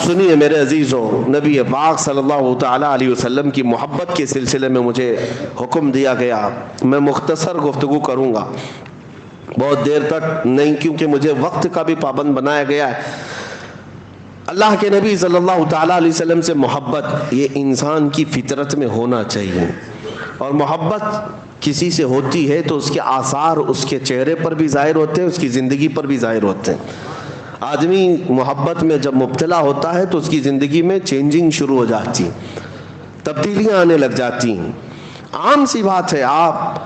سنیے میرے عزیزوں، نبی پاک صلی اللہ تعالیٰ علیہ وسلم کی محبت کے سلسلے میں مجھے حکم دیا گیا. میں مختصر گفتگو کروں گا، بہت دیر تک نہیں، کیونکہ مجھے وقت کا بھی پابند بنایا گیا ہے. اللہ کے نبی صلی اللہ تعالیٰ علیہ وسلم سے محبت یہ انسان کی فطرت میں ہونا چاہیے، اور محبت کسی سے ہوتی ہے تو اس کے آثار اس کے چہرے پر بھی ظاہر ہوتے ہیں، اس کی زندگی پر بھی ظاہر ہوتے ہیں. آدمی محبت میں جب مبتلا ہوتا ہے تو اس کی زندگی میں چینجنگ شروع ہو جاتی، تبدیلیاں آنے لگ جاتی ہیں. عام سی بات ہے، آپ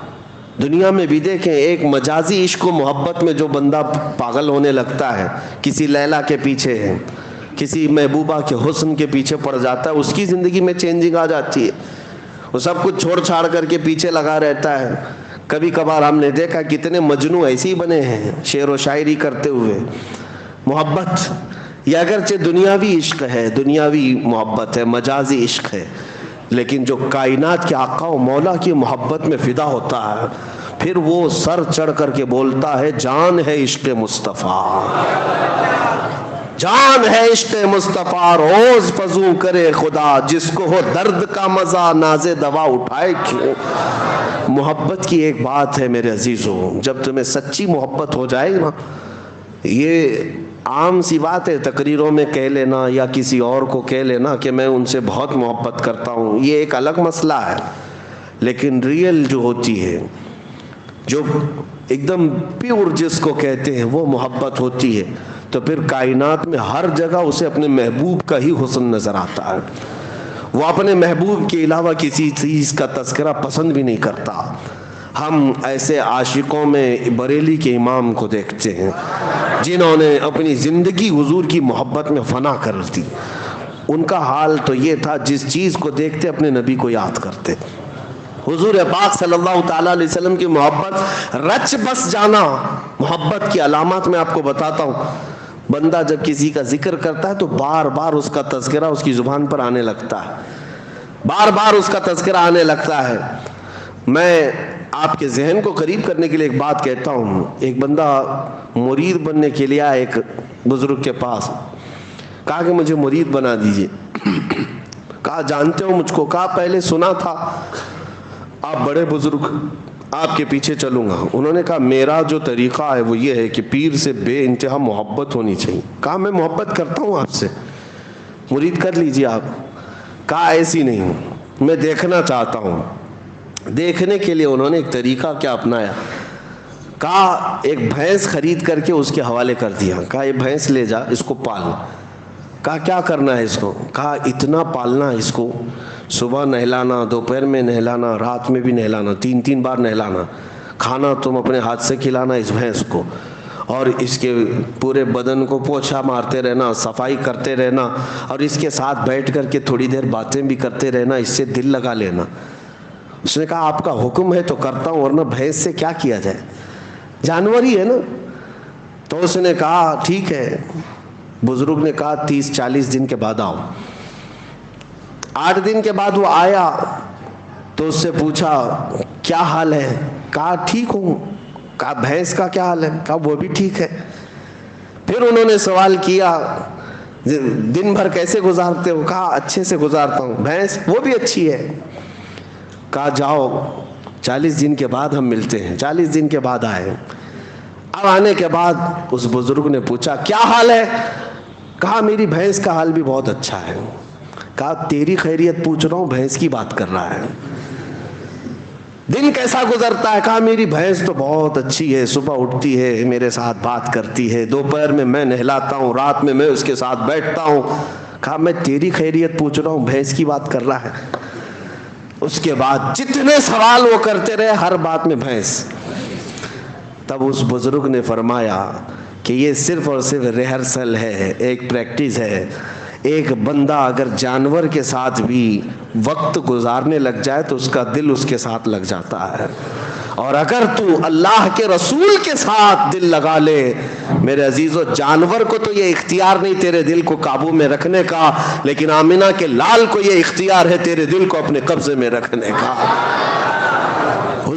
دنیا میں بھی دیکھیں، ایک مجازی عشق و محبت میں جو بندہ پاگل ہونے لگتا ہے، کسی لیلا کے پیچھے ہے، کسی محبوبہ کے حسن کے پیچھے پڑ جاتا ہے، اس کی زندگی میں چینجنگ آ جاتی ہے. وہ سب کچھ چھوڑ چھاڑ کر کے پیچھے لگا رہتا ہے. کبھی کبھار ہم نے دیکھا کتنے مجنوں ایسے ہی بنے ہیں شعر و شاعری کرتے ہوئے. محبت یہ اگرچہ دنیاوی عشق ہے، دنیاوی محبت ہے، مجازی عشق ہے، لیکن جو کائنات کے آقا و مولا کی محبت میں فدا ہوتا ہے، پھر وہ سر چڑھ کر کے بولتا ہے جان ہے عشق مصطفیٰ، جان ہے عشق مصطفیٰ، روز فزوں کرے خدا، جس کو ہو درد کا مزہ ناز دوا اٹھائے کیوں. محبت کی ایک بات ہے میرے عزیزوں، جب تمہیں سچی محبت ہو جائے نا، یہ عام سی بات ہے تقریروں میں کہہ لینا یا کسی اور کو کہہ لینا کہ میں ان سے بہت محبت کرتا ہوں، یہ ایک الگ مسئلہ ہے. لیکن ریئل جو ہوتی ہے، جو ایک دم پیور جس کو کہتے ہیں، وہ محبت ہوتی ہے، تو پھر کائنات میں ہر جگہ اسے اپنے محبوب کا ہی حسن نظر آتا ہے. وہ اپنے محبوب کے علاوہ کسی چیز کا تذکرہ پسند بھی نہیں کرتا. ہم ایسے عاشقوں میں بریلی کے امام کو دیکھتے ہیں جنہوں نے اپنی زندگی حضور کی محبت میں فنا کر دی. ان کا حال تو یہ تھا، جس چیز کو دیکھتے اپنے نبی کو یاد کرتے. حضور پاک صلی اللہ تعالیٰ علیہ وسلم کی محبت، رچ بس جانا. محبت کی علامات میں آپ کو بتاتا ہوں. بندہ جب کسی کا ذکر کرتا ہے تو بار بار اس کا تذکرہ اس کی زبان پر آنے لگتا ہے، بار بار اس کا تذکرہ آنے لگتا ہے. میں آپ کے ذہن کو قریب کرنے کے لیے ایک بات کہتا ہوں. ایک بندہ مرید بننے کے لیے آیا ایک بزرگ کے پاس، کہا کہ مجھے مرید بنا دیجئے. کہا جانتے ہو مجھ کو؟ کہا پہلے سنا تھا، آپ بڑے بزرگ، آپ کے پیچھے چلوں گا. انہوں نے کہا میرا جو طریقہ ہے وہ یہ ہے کہ پیر سے بے انتہا محبت ہونی چاہیے. کہا میں محبت کرتا ہوں آپ سے، مرید کر لیجئے آپ. کہا ایسی نہیں، میں دیکھنا چاہتا ہوں. دیکھنے کے لیے انہوں نے ایک طریقہ کیا اپنایا، کہا ایک بھینس خرید کر کے اس کے حوالے کر دیا. کہا یہ بھینس لے جا، اس کو پال. کہا کیا کرنا ہے اس کو؟ کہا اتنا پالنا ہے اس کو، صبح نہلانا، دوپہر میں نہلانا، رات میں بھی نہلانا، 3 بار نہلانا. کھانا تم اپنے ہاتھ سے کھلانا اس بھینس کو، اور اس کے پورے بدن کو پوچھا مارتے رہنا، صفائی کرتے رہنا، اور اس کے ساتھ بیٹھ کر کے تھوڑی دیر باتیں بھی کرتے رہنا، اس سے دل لگا لینا. اس نے کہا آپ کا حکم ہے تو کرتا ہوں، ورنہ بھینس سے کیا کیا جائے، جانور ہی ہے نا. تو اس نے کہا ٹھیک ہے. بزرگ نے کہا 30-40 دن کے بعد آؤ. 8 دن کے بعد وہ آیا تو اس سے پوچھا کیا حال ہے؟ کہا ٹھیک ہوں. کہا بھینس کا کیا حال ہے؟ کہا وہ بھی ٹھیک ہے. پھر انہوں نے سوال کیا دن بھر کیسے گزارتے ہو؟ کہا اچھے سے گزارتا ہوں. بھینس وہ بھی اچھی ہے. کہا جاؤ 40 دن کے بعد ہم ملتے ہیں. 40 دن کے بعد آئے. اب آنے کے بعد اس بزرگ نے پوچھا کیا حال ہے؟ کہا میری بھینس کا حال بھی بہت اچھا ہے. کہا تیری خیریت پوچھ رہا ہوں، بھینس کی بات کر رہا ہے. دن کیسا گزرتا ہے؟ کہا میری بھینس تو بہت اچھی ہے، صبح اٹھتی ہے میرے ساتھ بات کرتی ہے، دوپہر میں نہلاتا ہوں، رات میں اس کے ساتھ بیٹھتا ہوں. کہا میں تیری خیریت پوچھ رہا ہوں، بھینس کی بات کر رہا ہے. اس کے بعد جتنے سوال وہ کرتے رہے، ہر بات میں بھینس. تب اس بزرگ نے فرمایا کہ یہ صرف اور صرف ریہرسل ہے، ایک پریکٹس ہے. ایک بندہ اگر جانور کے ساتھ بھی وقت گزارنے لگ جائے تو اس کا دل اس کے ساتھ لگ جاتا ہے، اور اگر تو اللہ کے رسول کے ساتھ دل لگا لے میرے عزیزو، جانور کو تو یہ اختیار نہیں تیرے دل کو قابو میں رکھنے کا، لیکن آمنہ کے لال کو یہ اختیار ہے تیرے دل کو اپنے قبضے میں رکھنے کا.